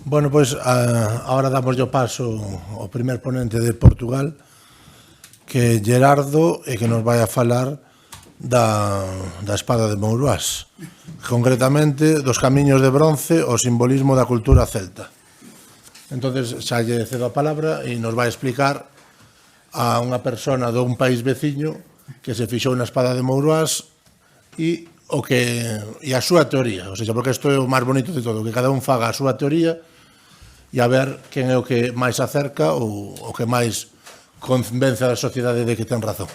Bueno, pois agora damos o paso ao primer ponente de Portugal, que é Gerardo, e que nos vai a falar da espada de Mouruás, concretamente dos camiños de bronce, o simbolismo da cultura celta. Entonces xa lle cedo a palabra e nos vai explicar a unha persona dun país veciño que se fixou na espada de Mouruás e a súa teoría, ou seja, porque isto é o máis bonito de todo, que cada un faga a súa teoría e a ver quen é o que máis acerca ou o que máis convence a sociedade de que ten razón.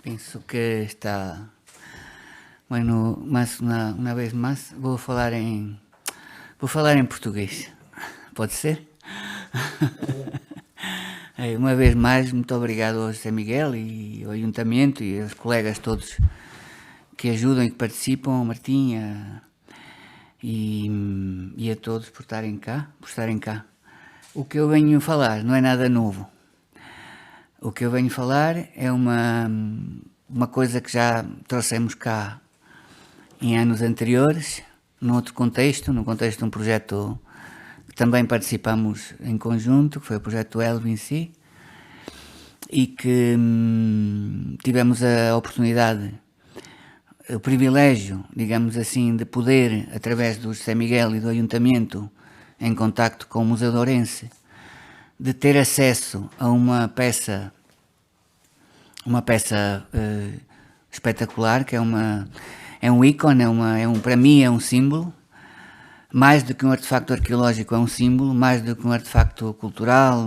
Penso que está... Bueno, mas uma vez mais vou falar em português. Pode ser? Uma vez mais, muito obrigado ao José Miguel e ao Ayuntamento e aos colegas todos que ajudam e que participam, ao Martim e a todos por estarem cá. O que eu venho falar não é nada novo. O que eu venho falar é uma coisa que já trouxemos cá em anos anteriores, num outro contexto, no contexto de um projeto que também participamos em conjunto, que foi o projeto Elvin-C, e que tivemos a oportunidade, o privilégio, digamos assim, de poder, através do José Miguel e do Ayuntamento, em contacto com o Museu de Ourense, de ter acesso a uma peça espetacular, que é um ícone, para mim é um símbolo, mais do que um artefacto arqueológico, é um símbolo, mais do que um artefacto cultural,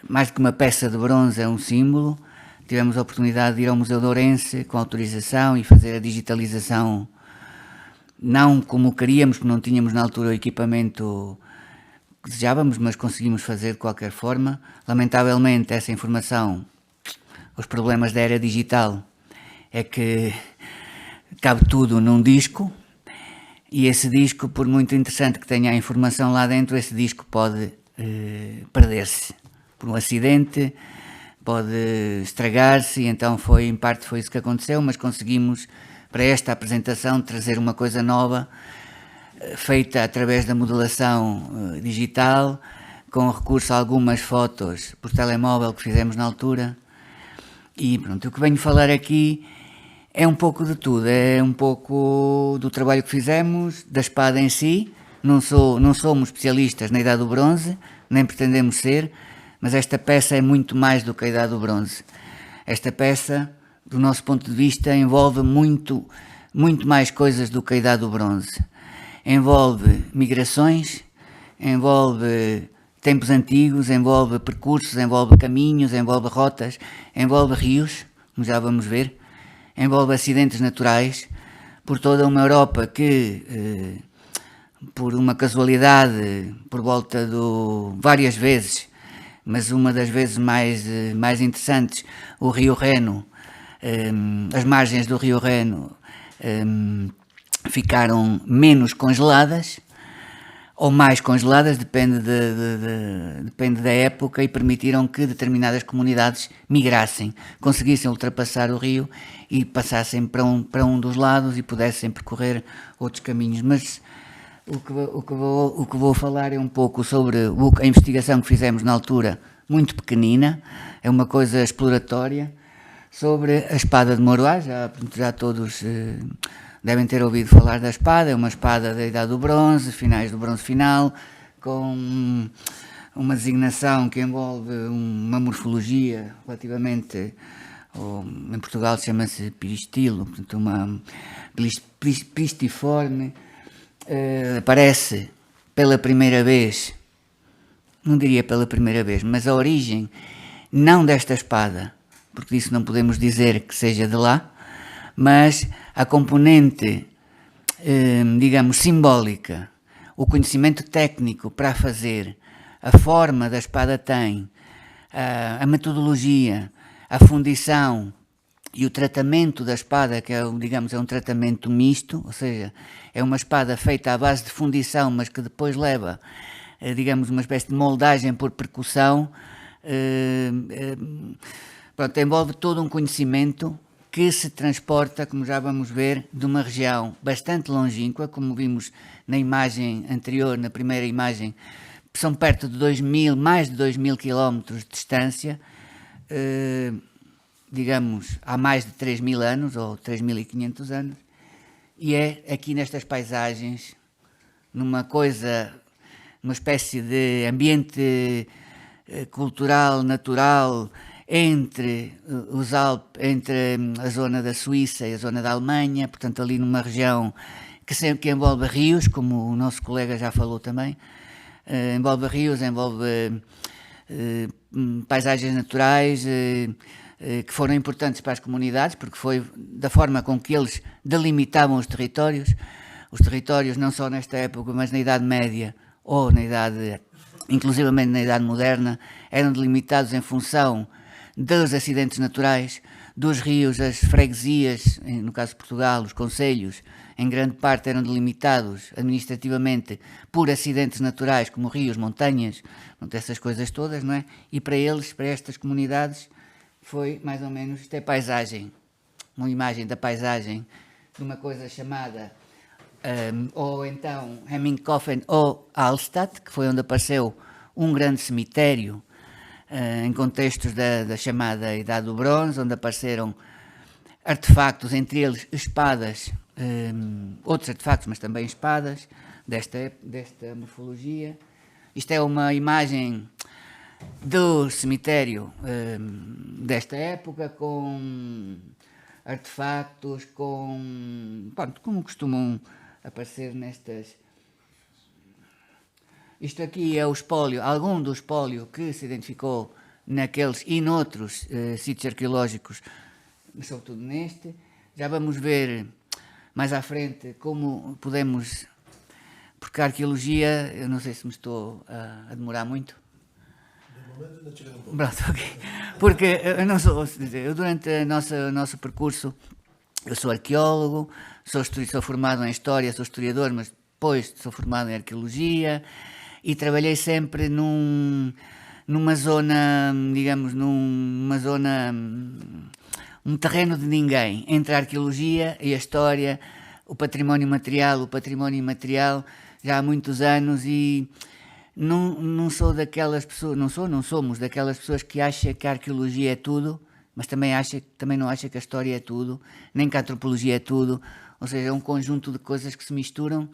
mais do que uma peça de bronze, é um símbolo. Tivemos a oportunidade de ir ao Museu de Ourense com autorização e fazer a digitalização, não como queríamos, porque não tínhamos na altura o equipamento que desejávamos, mas conseguimos fazer de qualquer forma. Lamentavelmente, essa informação, os problemas da era digital, é que cabe tudo num disco, e esse disco, por muito interessante que tenha a informação lá dentro, esse disco pode perder-se por um acidente, pode estragar-se, e então em parte foi isso que aconteceu, mas conseguimos, para esta apresentação, trazer uma coisa nova, feita através da modelação digital, com recurso a algumas fotos por telemóvel que fizemos na altura. E pronto, o que venho falar aqui é um pouco de tudo, é um pouco do trabalho que fizemos, da espada em si. Não somos especialistas na Idade do Bronze, nem pretendemos ser, mas esta peça é muito mais do que a Idade do Bronze. Esta peça, do nosso ponto de vista, envolve muito mais coisas do que a Idade do Bronze. Envolve migrações, envolve tempos antigos, envolve percursos, envolve caminhos, envolve rotas, envolve rios, como já vamos ver, envolve acidentes naturais por toda uma Europa que, por uma casualidade, por volta várias vezes, mas uma das vezes mais interessantes, o Rio Reno, as margens do Rio Reno ficaram menos congeladas, ou mais congeladas, depende da época, e permitiram que determinadas comunidades migrassem, conseguissem ultrapassar o rio e passassem para um dos lados e pudessem percorrer outros caminhos. Mas o que vou falar é um pouco sobre a investigação que fizemos na altura, muito pequenina, é uma coisa exploratória, sobre a espada de Mouruás. Já todos devem ter ouvido falar da espada. É uma espada da Idade do Bronze, finais do Bronze Final, com uma designação que envolve uma morfologia relativamente, em Portugal chama-se piristilo, portanto uma pistiforme. Aparece pela primeira vez, não diria pela primeira vez, mas a origem não desta espada, porque disso não podemos dizer que seja de lá, mas a componente, digamos, simbólica, o conhecimento técnico para a fazer, a forma da espada tem, a metodologia, a fundição e o tratamento da espada, que é, digamos, é um tratamento misto, ou seja, é uma espada feita à base de fundição, mas que depois leva, digamos, uma espécie de moldagem por percussão, pronto, envolve todo um conhecimento que se transporta, como já vamos ver, de uma região bastante longínqua, como vimos na imagem anterior, na primeira imagem, são perto de mais de 2.000 quilómetros de distância, digamos, há mais de 3.000 anos, ou 3.500 anos, e é aqui nestas paisagens, numa espécie de ambiente cultural, natural, entre os Alpes, entre a zona da Suíça e a zona da Alemanha, portanto ali numa região que envolve rios, como o nosso colega já falou também, envolve rios, envolve paisagens naturais que foram importantes para as comunidades, porque foi da forma com que eles delimitavam os territórios não só nesta época, mas na Idade Média ou inclusivamente na Idade Moderna, eram delimitados em função dos acidentes naturais, dos rios, as freguesias, no caso de Portugal, os concelhos, em grande parte eram delimitados administrativamente por acidentes naturais, como rios, montanhas, essas coisas todas, não é? E para eles, para estas comunidades, foi mais ou menos, isto é paisagem, uma imagem da paisagem, de uma coisa chamada, ou então Hemmingkofen ou Hallstatt, que foi onde apareceu um grande cemitério, em contextos da chamada Idade do Bronze, onde apareceram artefactos, entre eles espadas, outros artefactos, mas também espadas, desta morfologia. Isto é uma imagem do cemitério desta época, com artefactos, como costumam aparecer nestas... Isto aqui é o espólio, algum do espólio que se identificou naqueles e noutros sítios arqueológicos, mas sobretudo neste. Já vamos ver mais à frente como podemos, porque a arqueologia, eu não sei se me estou a demorar muito. Pronto, ok. Porque eu durante o nosso percurso, eu sou arqueólogo, sou formado em História, sou historiador, mas depois sou formado em Arqueologia, e trabalhei sempre numa zona, digamos, um terreno de ninguém, entre a arqueologia e a história, o património material, já há muitos anos, e não sou daquelas pessoas, não somos daquelas pessoas que acham que a arqueologia é tudo, mas também não acha que a história é tudo, nem que a antropologia é tudo, ou seja, é um conjunto de coisas que se misturam.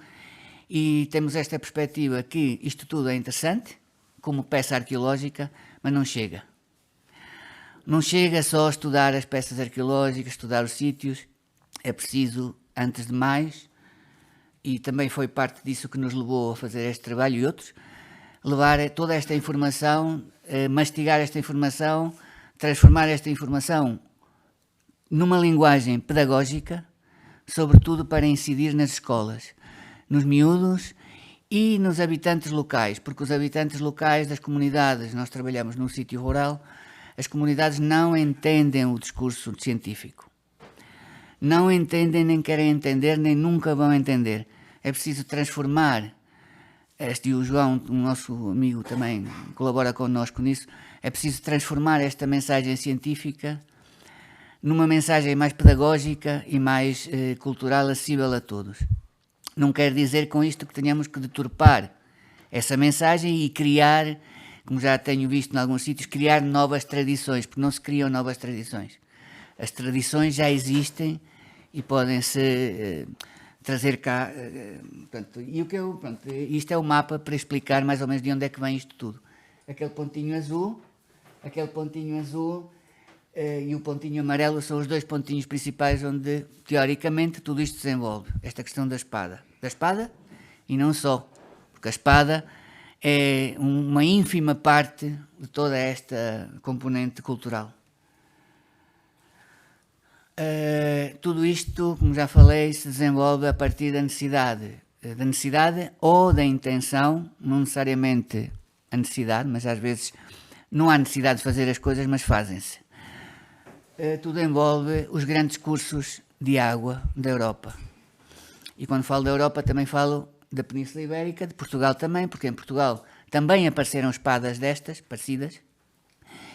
E temos esta perspectiva que isto tudo é interessante, como peça arqueológica, mas não chega. Não chega só a estudar as peças arqueológicas, estudar os sítios, é preciso, antes de mais, e também foi parte disso que nos levou a fazer este trabalho e outros, levar toda esta informação, mastigar esta informação, transformar esta informação numa linguagem pedagógica, sobretudo para incidir nas escolas, nos miúdos e nos habitantes locais, porque os habitantes locais das comunidades, nós trabalhamos num sítio rural, as comunidades não entendem o discurso científico. Não entendem, nem querem entender, nem nunca vão entender. É preciso transformar, e o João, o nosso amigo, também colabora connosco nisso, é preciso transformar esta mensagem científica numa mensagem mais pedagógica e mais cultural, acessível a todos. Não quer dizer com isto que tenhamos que deturpar essa mensagem e criar, como já tenho visto em alguns sítios, criar novas tradições, porque não se criam novas tradições. As tradições já existem e podem-se trazer cá. Portanto, isto é o mapa para explicar mais ou menos de onde é que vem isto tudo. Aquele pontinho azul e o pontinho amarelo são os dois pontinhos principais onde, teoricamente, tudo isto se desenvolve. Esta questão da espada. Da espada e não só, porque a espada é uma ínfima parte de toda esta componente cultural. Tudo isto, como já falei, se desenvolve a partir da necessidade ou da intenção, não necessariamente a necessidade, mas às vezes não há necessidade de fazer as coisas, mas fazem-se. Tudo envolve os grandes cursos de água da Europa. E quando falo da Europa também falo da Península Ibérica, de Portugal também, porque em Portugal também apareceram espadas destas, parecidas.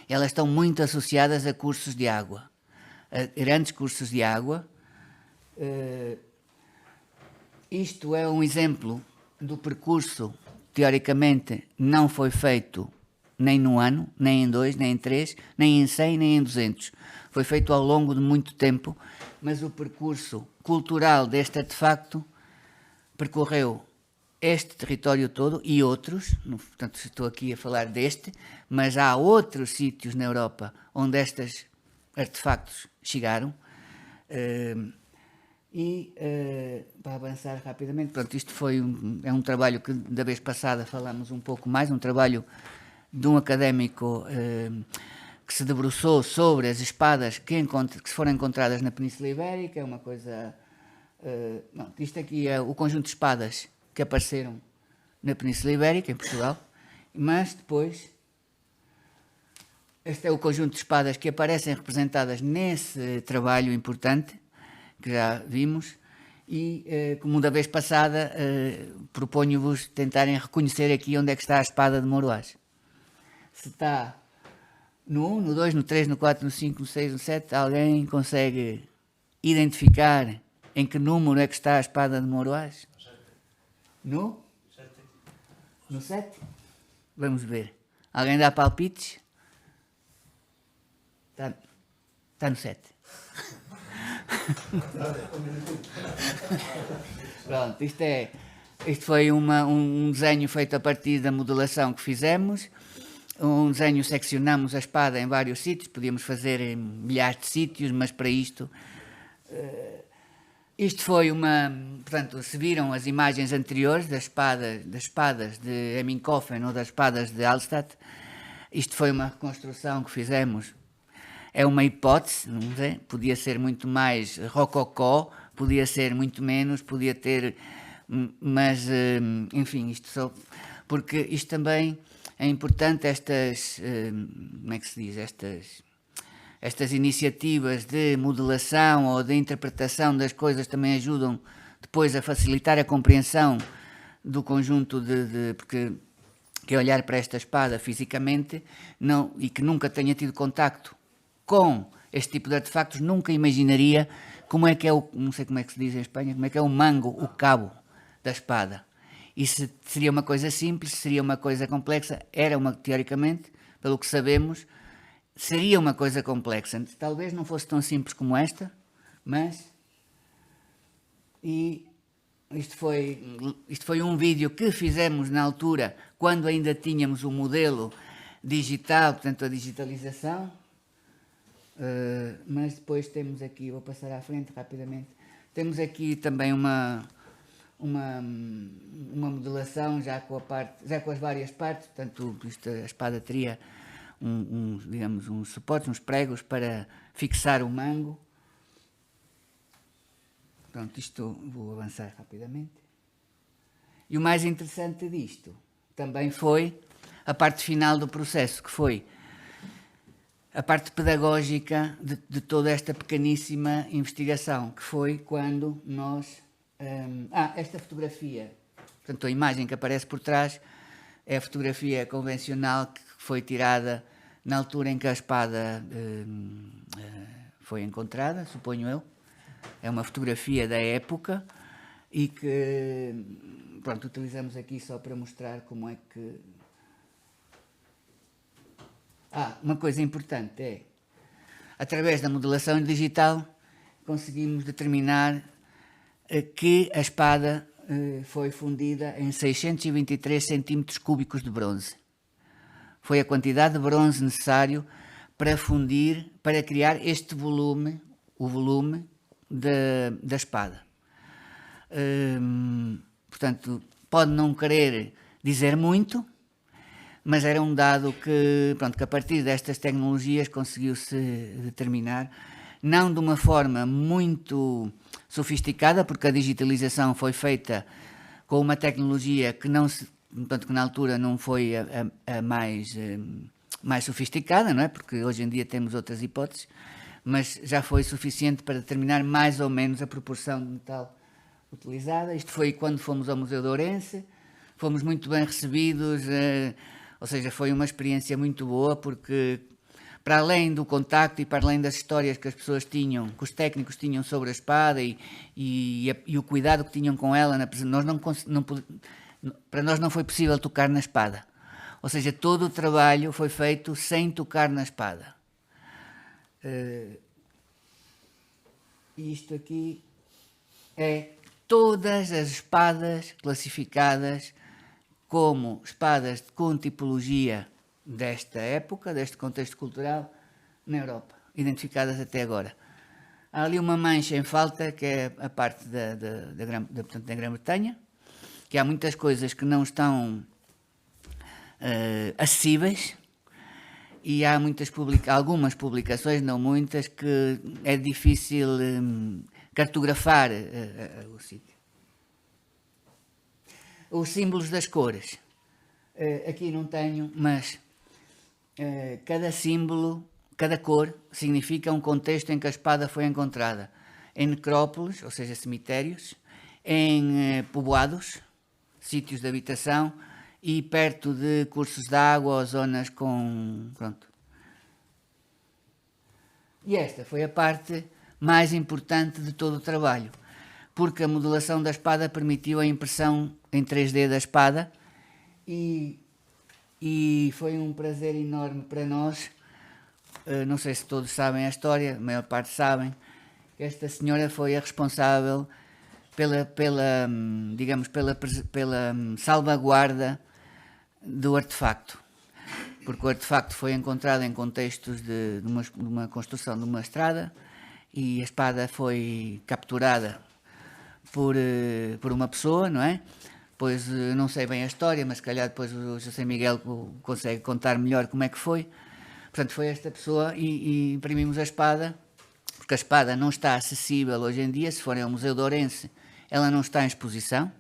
Elas estão muito associadas a cursos de água, a grandes cursos de água. Isto é um exemplo do percurso, teoricamente, não foi feito nem num ano, nem em 2, nem em 3, nem em 100, nem em 200. Foi feito ao longo de muito tempo, mas o percurso cultural deste artefacto percorreu este território todo e outros, portanto estou aqui a falar deste, mas há outros sítios na Europa onde estes artefactos chegaram. Para avançar rapidamente, pronto, isto é um trabalho que da vez passada falamos um pouco mais, um trabalho de um académico que se debruçou sobre as espadas que foram encontradas na Península Ibérica. É uma coisa... isto aqui é o conjunto de espadas que apareceram na Península Ibérica, em Portugal, mas depois este é o conjunto de espadas que aparecem representadas nesse trabalho importante que já vimos e, como da vez passada, proponho-vos tentarem reconhecer aqui onde é que está a espada de Moroás. Se está no 1, no 2, no 3, no 4, no 5, no 6, no 7, alguém consegue identificar em que número é que está a espada de Moroás? No 7. No 7? Vamos ver. Alguém dá palpites? Está no 7. Pronto, isto foi um desenho feito a partir da modelação que fizemos. Um desenho, seccionamos a espada em vários sítios, podíamos fazer em milhares de sítios, mas para isto... Isto foi portanto, se viram as imagens anteriores das espadas de Eminkofen ou das espadas de Hallstatt, isto foi uma reconstrução que fizemos. É uma hipótese, não sei, podia ser muito mais rococó, podia ser muito menos, podia ter, mas, enfim, porque isto também é importante, como é que se diz, estas iniciativas de modelação ou de interpretação das coisas também ajudam depois a facilitar a compreensão do conjunto porque que olhar para esta espada fisicamente e que nunca tenha tido contacto com este tipo de artefactos, nunca imaginaria como é que é não sei como é que se diz em Espanha, como é que é o mango, o cabo da espada. E se seria uma coisa simples, seria uma coisa complexa, teoricamente, pelo que sabemos, seria uma coisa complexa. Talvez não fosse tão simples como esta, mas... Isto foi um vídeo que fizemos na altura, quando ainda tínhamos o modelo digital, portanto a digitalização, mas depois temos aqui, vou passar à frente rapidamente, temos aqui também uma modelação já com as várias partes, portanto a espada teria digamos, uns suportes, uns pregos para fixar o mango. Pronto, isto vou avançar rapidamente. E o mais interessante disto também foi a parte final do processo, que foi a parte pedagógica de toda esta pequeníssima investigação, que foi quando nós... esta fotografia, portanto a imagem que aparece por trás é a fotografia convencional que foi tirada na altura em que a espada foi encontrada, suponho eu. É uma fotografia da época e que, pronto, utilizamos aqui só para mostrar como é que... uma coisa importante é, através da modelação digital, conseguimos determinar que a espada foi fundida em 623 centímetros cúbicos de bronze. Foi a quantidade de bronze necessário para fundir, para criar este volume, o volume da espada. Portanto, pode não querer dizer muito, mas era um dado que a partir destas tecnologias conseguiu-se determinar, não de uma forma muito sofisticada, porque a digitalização foi feita com uma tecnologia que portanto que na altura não foi a mais sofisticada, não é? Porque hoje em dia temos outras hipóteses, mas já foi suficiente para determinar mais ou menos a proporção de metal utilizada. Isto foi quando fomos ao Museu de Ourense, fomos muito bem recebidos, ou seja, foi uma experiência muito boa, porque para além do contacto e para além das histórias que as pessoas tinham, que os técnicos tinham sobre a espada e o cuidado que tinham com ela, para nós não foi possível tocar na espada. Ou seja, todo o trabalho foi feito sem tocar na espada. Isto aqui é todas as espadas classificadas como espadas com tipologia desta época, deste contexto cultural, na Europa, identificadas até agora. Há ali uma mancha em falta, que é a parte portanto, da Grã-Bretanha, que há muitas coisas que não estão acessíveis, e há algumas publicações, não muitas, que é difícil cartografar o sítio. Os símbolos das cores. Aqui não tenho, mas cada símbolo, cada cor, significa um contexto em que a espada foi encontrada. Em necrópolis, ou seja, cemitérios, em povoados, sítios de habitação, e perto de cursos de água ou zonas com... Pronto. E esta foi a parte mais importante de todo o trabalho, porque a modelação da espada permitiu a impressão em 3D da espada, e foi um prazer enorme para nós. Não sei se todos sabem a história, a maior parte sabem, que esta senhora foi a responsável pela salvaguarda do artefacto, porque o artefacto foi encontrado em contextos de uma construção de uma estrada, e a espada foi capturada por uma pessoa, não é? Pois não sei bem a história, mas se calhar depois o José Miguel consegue contar melhor como é que foi. Portanto, foi esta pessoa, e imprimimos a espada, porque a espada não está acessível hoje em dia. Se forem ao Museu de Ourense, ela não está em exposição,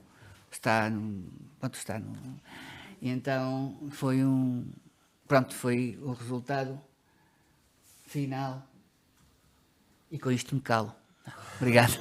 e então foi o resultado final, e com isto me calo. Obrigado.